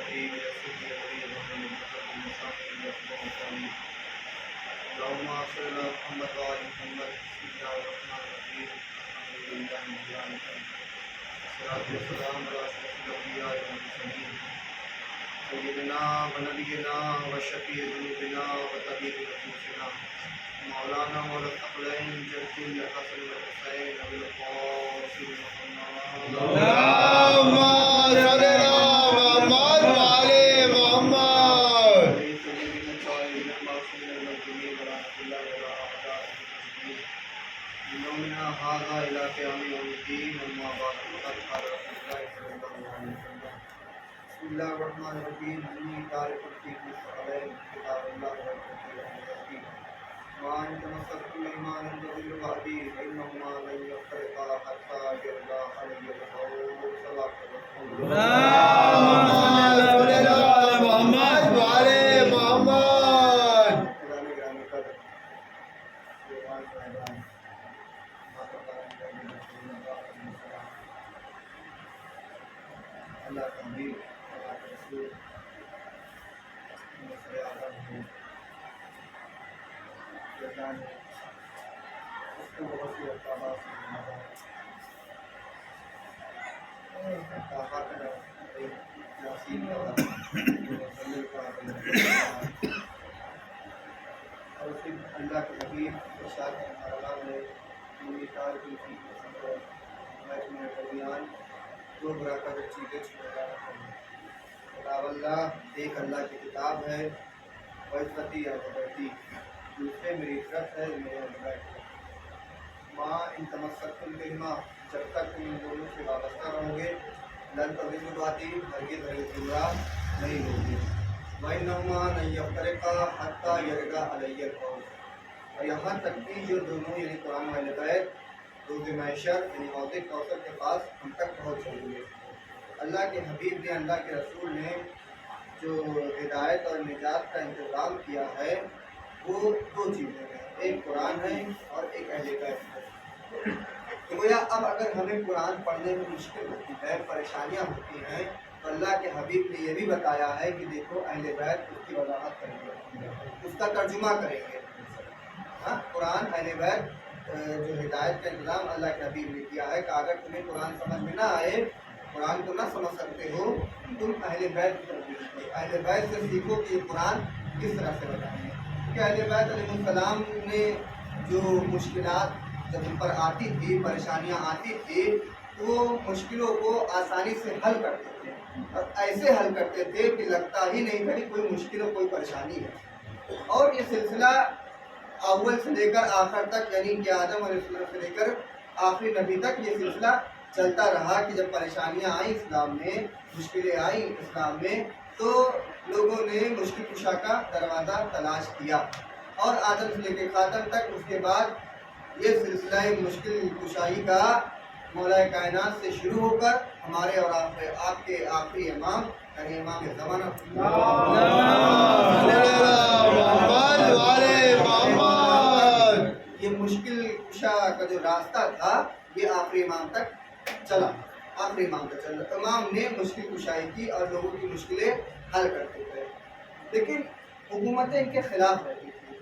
الكريم يسر لي امري واحلل عقدة من لساني يفقهوا قولي اللهم صل على محمد وعلى محمد بسم الله الرحمن الرحيم الحمد لله رب العالمين والصلاة والسلام على أشرف الأنبياء والمرسلين سيدنا ونبينا وشفيع ذنوبنا وطبيب نفوسنا مولانا مولا الثقلين جد الحسن والحسين أبي القاسم محمد اللهم صل على محمد وعلى محمد سيدنا الطاهرين المعصومين المظلومين ورحمة الله وعلى أعدائهم أجمعين من يومنا هذا إلى قيام يوم الدين أما بعد فقد قال رسول الله صلى الله عليه وسلم بسم الله الرحمن الرحيم إني تارك فيكم الثقلين كتاب الله والحكيم والحكيم وأن تمسكوا الإيمان تضل بعدي فإنهما لن يفترقا حتى يرضى علي القول صلاة الرسول اللهم صل على محمد وعلى محمد گرامی گرامی قدر دیوان صاحبان ماتا کرم اللہ کا حبیب اللہ کے رسول مصر اعظم ہیں جزان اس کو بہت سی اقتباس سے ہمارا طاقت ہے یاسین کا مصلی کا اور اس کے اللہ کے حبیب ارشاد اللہ نے مثال کی تھی میں درمیان دو برا کر چیزیں چھوڑا کتاب اللہ ایک اللہ کی کتاب ہے وعزتی یا وبرتی دوسرے میری عزت ہے میرے اندر ماں ان تمسک الکلمہ جب تک تم ان دونوں سے وابستہ رہو گے لن تضل باتی ہرگز ہرگز گمراہ نہیں ہوگی وَإِنَّهُمَا لَن يَفْتَرِقَا حَتَّى يَرِدَ عَلَيَّ الْقَوْلُ اور یہاں تک کہ جو دونوں یعنی قرآن و اہل بیت روز محشر یعنی موت کوثر کے پاس ہم تک پہنچ جائیں گے۔ اللہ کے حبیب نے اللہ کے رسول نے جو ہدایت اور نجات کا انتظام کیا ہے وہ دو چیزیں ہیں، ایک قرآن ہے اور ایک اہل بیت ہے۔ تو گویا اب اگر ہمیں قرآن پڑھنے میں مشکل ہوتی ہے، پریشانیاں ہوتی ہیں، تو اللہ کے حبیب نے یہ بھی بتایا ہے کہ دیکھو اہل بیت اس کی وضاحت کریں گے، اس کا ترجمہ کریں گے۔ ہاں قرآن اہل بیت جو ہدایت کا انتظام اللہ کے حبیب نے کیا ہے کہ اگر تمہیں قرآن سمجھ میں نہ آئے، قرآن کو نہ سمجھ سکتے ہو، تم اہل بیت کی طرف دیکھو، اہل بیت سے سیکھو کہ یہ قرآن کس طرح سے بتائیں گے۔ کہ اہل بیت علیہ السلام نے جو مشکلات جب ان پر آتی تھی، پریشانیاں آتی تھی، تو وہ مشکلوں کو آسانی سے حل کرتے تھے اور ایسے حل کرتے تھے کہ لگتا ہی نہیں تھا کہ کوئی مشکل اور کوئی پریشانی ہے۔ اور یہ سلسلہ اول سے لے کر آخر تک یعنی کہ آدم علیہ السلام سے لے کر آخری نبی تک یہ سلسلہ چلتا رہا کہ جب پریشانیاں آئیں اسلام میں، مشکلیں آئیں اسلام میں، تو لوگوں نے مشکل کشا کا دروازہ تلاش کیا اور آدم سے لے کے خاتم تک اس کے بعد یہ سلسلہ مشکل کشائی کا مولا کائنات سے شروع ہو کر ہمارے اور آپ کے آخری امام یعنی امام زمانہ یہ مشکل کشا کا جو راستہ تھا یہ آخری امام تک چلا، آخری امام تک چلا۔ امام نے مشکل کشائی کی اور لوگوں کی مشکلیں حل کرتے تھے، لیکن حکومتیں ان کے خلاف رہتی تھی۔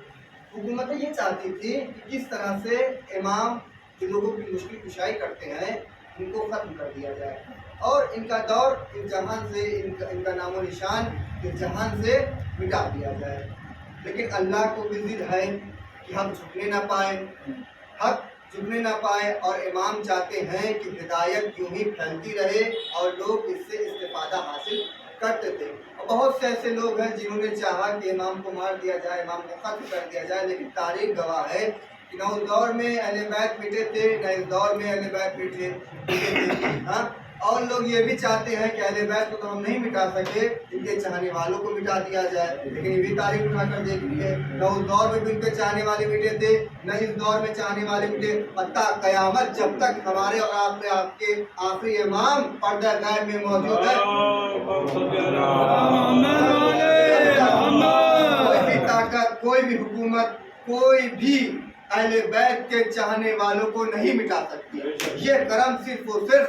حکومتیں یہ چاہتی تھی کہ کس طرح سے امام جو لوگوں کی مشکل کشائی کرتے ہیں ان کو ختم کر دیا جائے اور ان کا دور اس جہان سے ان کا نام و نشان اس جہان سے مٹا دیا جائے۔ لیکن اللہ کو بھی ضد ہے کہ ہم جھکنے نہ پائیں، حق جھکنے نہ پائے، اور امام چاہتے ہیں کہ ہدایت یوں ہی پھیلتی رہے اور لوگ اس سے استفادہ حاصل کرتے تھے۔ اور بہت سے ایسے لوگ ہیں جنہوں نے چاہا کہ امام کو مار دیا جائے، امام کو ختم کر دیا جائے، لیکن تاریخ گواہ ہے کہ نہ اس دور میں اہل بیت مٹے تھے نہ اس دور میں اہل بیت مٹے تھے۔ ہاں اور لوگ یہ بھی چاہتے ہیں کہ اہل بیت کو تو ہم نہیں مٹا سکے، ان کے چاہنے والوں کو مٹا دیا جائے، لیکن یہ بھی تاریخ اٹھا کر دیکھیے نہ اس دور میں بھی ان کے چاہنے والے مٹے تھے نہ اس دور میں چاہنے والے مٹے، حتیٰ قیامت جب تک ہمارے اور آپ کے آخری امام پردہ غیب میں موجود ہے، کوئی بھی طاقت، کوئی بھی حکومت، کوئی بھی اہل بیت کے چاہنے والوں کو نہیں مٹا سکتی۔ یہ کرم صرف اور صرف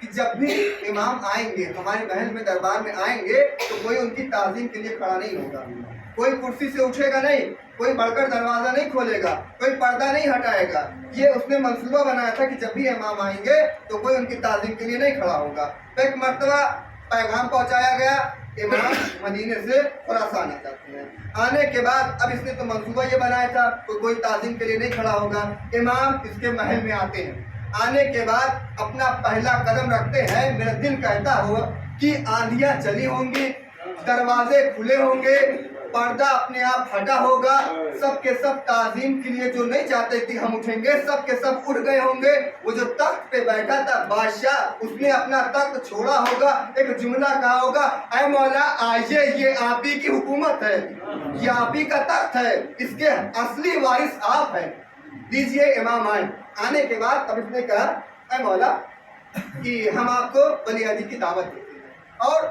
کہ جب بھی امام آئیں گے ہمارے محل میں دربار میں آئیں گے تو کوئی ان کی تعظیم کے لیے کھڑا نہیں ہوگا، کوئی کرسی سے اٹھے گا نہیں، کوئی بڑھ کر دروازہ نہیں کھولے گا، کوئی پردہ نہیں ہٹائے گا۔ یہ اس نے منصوبہ بنایا تھا کہ جب بھی امام آئیں گے تو کوئی ان کی تعظیم کے لیے نہیں کھڑا ہوگا۔ تو ایک مرتبہ پیغام پہنچایا گیا، امام مدینے سے خراسان آ جاتے ہیں۔ آنے کے بعد اب اس نے تو منصوبہ یہ بنایا تھا کہ کوئی تعظیم کے لیے نہیں کھڑا ہوگا، امام اس کے محل میں آتے ہیں۔ آنے کے بعد اپنا پہلا قدم رکھتے ہیں، میرا دل کہتا ہوا کہ آندھیاں چلی ہوں گی، دروازے کھلے ہوں گے، پردہ اپنے آپ ہٹا ہوگا، سب کے سب تعظیم کے لیے جو نہیں چاہتے تھے ہم اٹھیں گے، سب کے سب اٹھ گئے ہوں گے۔ وہ جو تخت پہ بیٹھا تھا بادشاہ، اس نے اپنا تخت چھوڑا ہوگا، ایک جملہ کہا ہوگا، اے مولا آئیے، یہ آپ ہی کی حکومت ہے، یہ آپ ہی کا تخت ہے، اس کے اصلی وارث آپ ہیں، لیجئے امام آئے۔ آنے کے بعد اب اس نے کہا، اے مولا کہ ہم آپ کو ولی عہد کی دعوت دیتے ہیں اور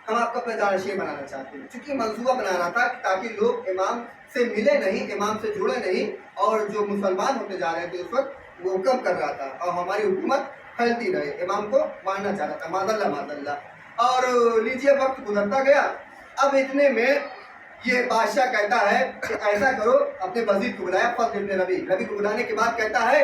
ہم آپ کو اپنا جانشین بنانا چاہتے ہیں، چونکہ منصوبہ بنا رہا تھا تاکہ لوگ امام سے ملے نہیں، امام سے جڑے نہیں، اور جو مسلمان ہوتے جا رہے تھے اس وقت وہ کم کر رہا تھا اور ہماری حکومت پھیلتی رہے، امام کو ماننا چاہ رہا تھا، معاذ اللہ معاذ اللہ۔ اور لیجیے وقت گزرتا گیا، اب اتنے میں یہ بادشاہ کہتا ہے کہ ایسا کرو، اپنے وزیر کو بلایا، فضل ابن ربی کو بلانے کے بعد کہتا ہے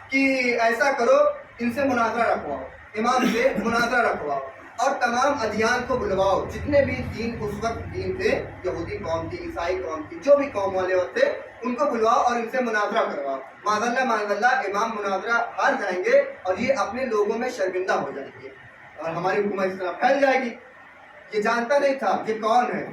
کہ ایسا کرو، ان سے مناظرہ رکھواؤ، امام سے مناظرہ رکھواؤ اور تمام ادیان کو بلواؤ، جتنے بھی دین اس وقت دین تھے، یہودی قوم تھی، عیسائی قوم تھی، جو بھی قوم والے ہوتے ان کو بلواؤ اور ان سے مناظرہ کرواؤ۔ معاذ اللہ امام مناظرہ ہار جائیں گے اور یہ اپنے لوگوں میں شرمندہ ہو جائیں گے اور ہماری حکومت اس طرح پھیل جائے گی۔ یہ جانتا نہیں تھا یہ کون ہے،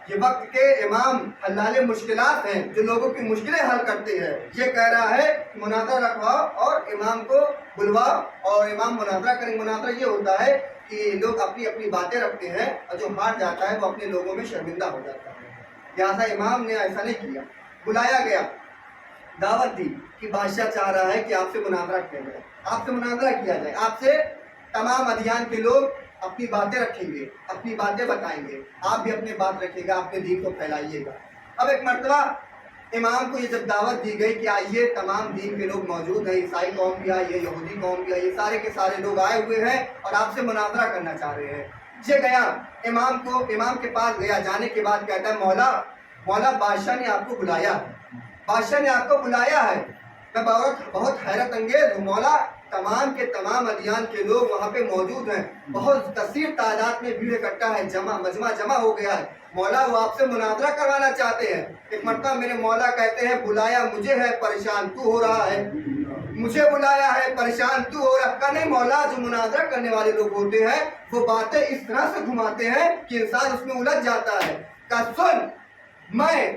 یہ وقت کے امام حلال مشکلات ہیں، جو لوگوں کی مشکلیں حل کرتے ہیں۔ یہ کہہ رہا ہے کہ مناظرہ رکھواؤ اور امام کو بلواؤ اور امام مناظرہ کریں۔ مناظرہ یہ ہوتا ہے کہ لوگ اپنی اپنی باتیں رکھتے ہیں اور جو ہار جاتا ہے وہ اپنے لوگوں میں شرمندہ ہو جاتا ہے۔ لہٰذا امام نے ایسا نہیں کیا، بلایا گیا، دعوت دی کہ بادشاہ چاہ رہا ہے کہ آپ سے مناظرہ کیا جائے، آپ سے مناظرہ کیا جائے، آپ سے تمام ادیان کے لوگ اپنی باتیں رکھیں گے، اپنی باتیں بتائیں گے، آپ بھی اپنی بات رکھیے گا، اپنے دین کو پھیلائیے گا۔ اب ایک مرتبہ امام کو یہ جب دعوت دی گئی کہ آئیے، تمام دین کے لوگ موجود ہیں، عیسائی قوم بھی آئی ہے، یہودی قوم بھی آئی ہے، سارے کے سارے لوگ آئے ہوئے ہیں اور آپ سے مناظرہ کرنا چاہ رہے ہیں۔ یہ گیا امام کے پاس گیا، جانے کے بعد کہتا ہے مولا بادشاہ نے آپ کو بلایا ہے، بادشاہ نے آپ کو بلایا ہے۔ میں بہت حیرت انگیز ہوں مولا، تمام کے تمام ادیان کے لوگ وہاں پہ موجود ہیں، بہت کثیر تعداد میں بھیڑ اکٹھا ہے، مجمع جمع ہو گیا ہے، مولا وہ آپ سے مناظرہ کروانا چاہتے ہیں۔ ایک مرتبہ میرے مولا کہتے ہیں بلایا مجھے ہے، پریشان تو ہو رہا ہے، مجھے بلایا ہے، پریشان تو ہو رہا ہے۔ کہا نہیں مولا، جو مناظرہ کرنے والے لوگ ہوتے ہیں وہ باتیں اس طرح سے گھماتے ہیں کہ انسان اس میں الجھ جاتا ہے۔ کہا سن، میں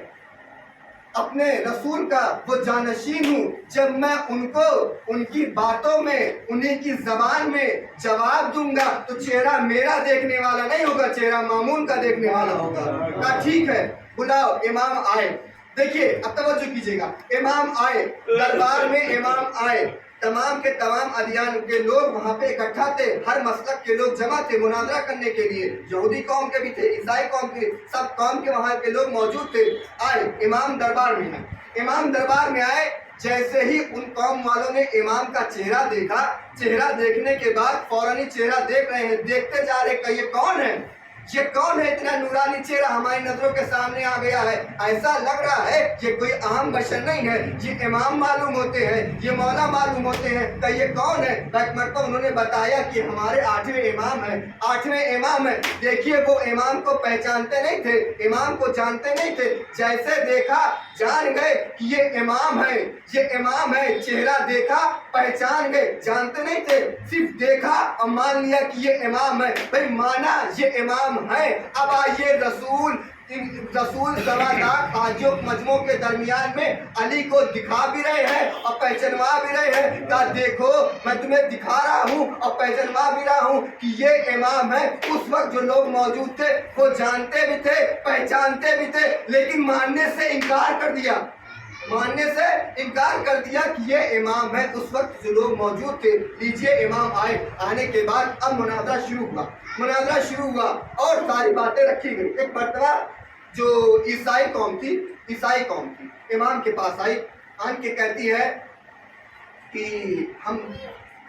اپنے رسول کا وہ جانشین ہوں، جب میں ان کو ان کی باتوں میں انہیں کی زبان میں جواب دوں گا تو چہرہ میرا دیکھنے والا نہیں ہوگا، چہرہ مامون کا دیکھنے والا ہوگا۔ کہا ٹھیک ہے، بلاؤ۔ امام آئے، دیکھیے اب توجہ کیجیے گا، امام آئے، دربار میں امام آئے، تمام کے تمام ادیان کے لوگ وہاں پہ اکٹھا تھے، ہر مسلک کے لوگ جمع تھے مناظرہ کرنے کے لیے، یہودی قوم کے بھی تھے، عیسائی قوم کے، سب قوم کے وہاں کے لوگ موجود تھے۔ آئے، امام دربار میں ہیں، امام دربار میں آئے، جیسے ہی ان قوم والوں نے امام کا چہرہ دیکھا، چہرہ دیکھنے کے بعد فوراً ہی چہرہ دیکھ رہے ہیں، دیکھتے جا رہے کہ یہ کون ہے، یہ کون ہے، اتنا نورانی چہرہ ہماری نظروں کے سامنے آ گیا ہے، ایسا لگ رہا ہے یہ کوئی عام بشر نہیں ہے، یہ امام معلوم ہوتے ہیں، یہ مولا معلوم ہوتے ہیں، کہ یہ کون ہے۔ ایک مرتبہ انہوں نے بتایا کہ ہمارے 8ویں امام ہیں، 8ویں امام ہیں۔ دیکھیے وہ امام کو پہچانتے نہیں تھے، امام کو جانتے نہیں تھے، جیسے دیکھا جان گئے کہ یہ امام ہے، یہ امام ہے، چہرہ دیکھا پہچان گئے، جانتے نہیں تھے، صرف دیکھا اور مان لیا کہ یہ امام ہے، بھائی مانا یہ امام ہے۔ اب آئیے رسول زوادات حاجیوں مجموعوں کے درمیان میں علی کو دکھا بھی رہے ہیں اور پہچانوا بھی رہے ہیں، کہا دیکھو میں تمہیں دکھا رہا ہوں اور پہچانوا بھی رہا ہوں کہ یہ امام ہے۔ اس وقت جو لوگ موجود تھے وہ جانتے بھی تھے، پہچانتے بھی تھے، لیکن ماننے سے انکار کر دیا، ماننے سے انکار کر دیا کہ یہ امام ہے۔ اس وقت جو لوگ موجود تھے، لیجئے امام آئے، آنے کے بعد اب مناظرہ شروع ہوا اور ساری باتیں رکھی گئی۔ ایک مرتبہ جو عیسائی قوم تھی امام کے پاس آئی، آن کے کہتی ہے کہ ہم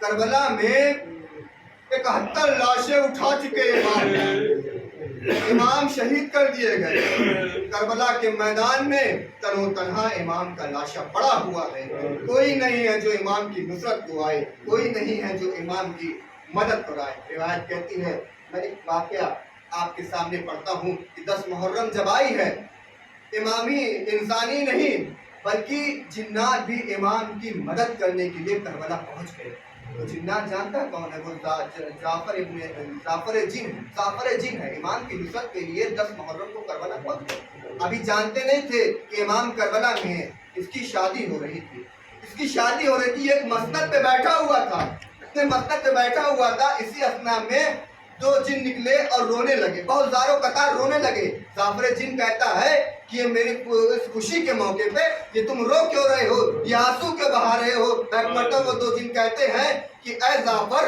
کربلا میں 71 لاشیں اٹھا چکے امام شہید کر دیے گئے۔ کربلا کے میدان میں تن و تنہا امام کا لاشا پڑا ہوا ہے، کوئی نہیں ہے جو امام کی نصرت کو آئے، کوئی نہیں ہے جو امام کی مدد کرائے۔ روایت کہتی ہے، میں ایک واقعہ آپ کے سامنے پڑھتا ہوں کہ 10 محرم جب آئی ہے، امامی انسانی نہیں بلکہ جنات بھی امام کی مدد کرنے کے لیے کربلا پہنچ گئے۔ تو جنات جانتا کون ہے؟ وہ جعفر جن ہے۔ امام کی نصرت کے لیے 10 محرم کو کربلا پہنچ گئے۔ ابھی جانتے نہیں تھے کہ امام کربلا میں ہے، اس کی شادی ہو رہی تھی، ایک مسند پہ بیٹھا ہوا تھا، اسی اثنا میں 2 جن نکلے اور رونے لگے، بہت زاروں قطار رونے لگے۔ جعفر جن کہتا ہے کہ یہ میری اس خوشی کے موقع پہ یہ تم رو کیوں رہے ہو، یہ آنسو کیوں بہا رہے ہو؟ ایک مرتبہ وہ 2 جن کہتے ہیں کہ اے جعفر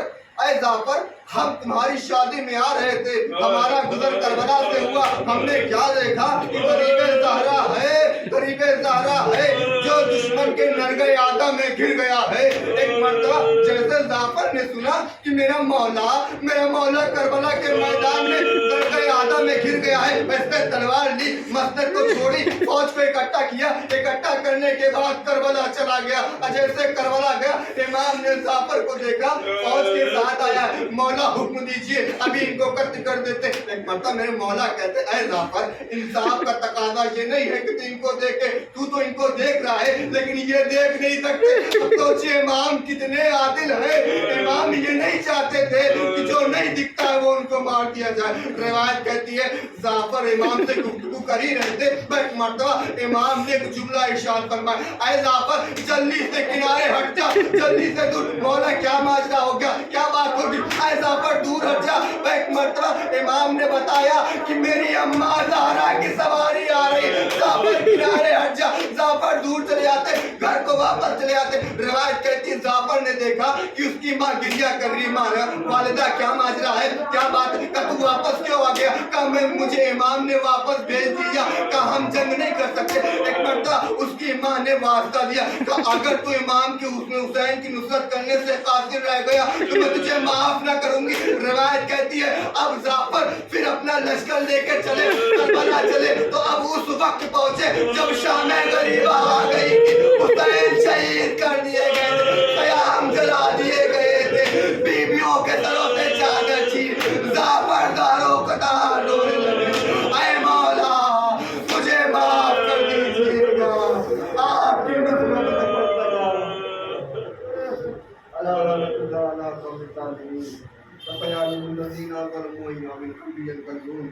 ہم تمہاری شادی میں آ رہے تھے، ہمارا گزر کربلا سے ہوا، ہم نے کیا دیکھا کہ غریب زہرا ہے جو دشمن کے نرگے آدم میں گر گیا ہے۔ ایک مرتبہ جیسے جعفر نے سنا کہ میرا مولا کربلا کے میدان میں نرگے آدم میں گر گیا ہے، ویسے تلوار لی، مسجد کو چھوڑی، فوج کو اکٹھا کرنے کے بعد کربلا چلا گیا۔ جیسے کربلا گیا، امام نے جعفر کو دیکھا، فوج کے ساتھ آیا، مولا حکم دیجئے ابھی ان کو قتل کر دیتے۔ ایک مرتبہ میرے مولا کہتے اے جعفر انصاف کا تقاضا یہ نہیں ہے کہ تو ان کو دیکھے، تو ان کو دیکھ رہا ہے لیکن یہ دیکھ نہیں سکتے۔ اب سوچئے امام کتنے عادل ہیں، امام یہ نہیں چاہتے تھے کہ جو نہیں دکھتا ہے وہ ان کو مار دیا جائے۔ روایت کہتی ہے جعفر امام سے گفتگو کر ہی رہے تھے، ایک مرتبہ امام نے ایک جملہ ارشاد فرمایا، اے جعفر جلدی سے کنارے ہٹ جا، جلدی سے دور۔ مولا کیا ماجرا ہو گیا، کیا بات ہوگی؟ اے جعفر دور ہٹ جا۔ ایک مرتبہ امام نے بتایا کہ میری اماں زہرا کی سواری آ رہی، جعفر کنارے ہٹ جا۔ جعفر دور چلے آتے، گھر کو واپس چلے آتے۔ روایت کہتی ہے جعفر نے دیکھا کہ اس کی ماں گریہ کر رہی، ماں والدہ کیا ماجرا ہے، کیا بات ہے؟ کہ تو واپس کیوں آ گیا؟ کہ مجھے امام نے واپس بھیج دیا، کہ ہم جنگ نہیں کر سکتے۔ ایک مرتبہ اس کی ماں نے واسطہ دیا کہ اگر تو امام کے حسین کی نصرت کرنے سے قاصر رہ گیا تو میں تجھے معاف نہ کروں گی۔ روایت کہتی ہے اب جعفر پھر اپنا لشکر لے کے چلے، کربلا چلے، تو اب اس وقت پہنچے جب شام غریبہ آ گئی تھی، حسین شہید کر دیے گئے تھے، خیام جلا دیے گئے تھے، بیویوں کے سروں سے چادر چھین جعفر داروں قطار رونے لگے، اے مولا مجھے معاف کر دیجیے گا، آپ کی نصرت میں پڑ لگا۔ اللہ قوم الظالمین فَيَعْلَمُ الَّذِينَ ظَلَمُوا أَيَّ منقلب ينقلبون۔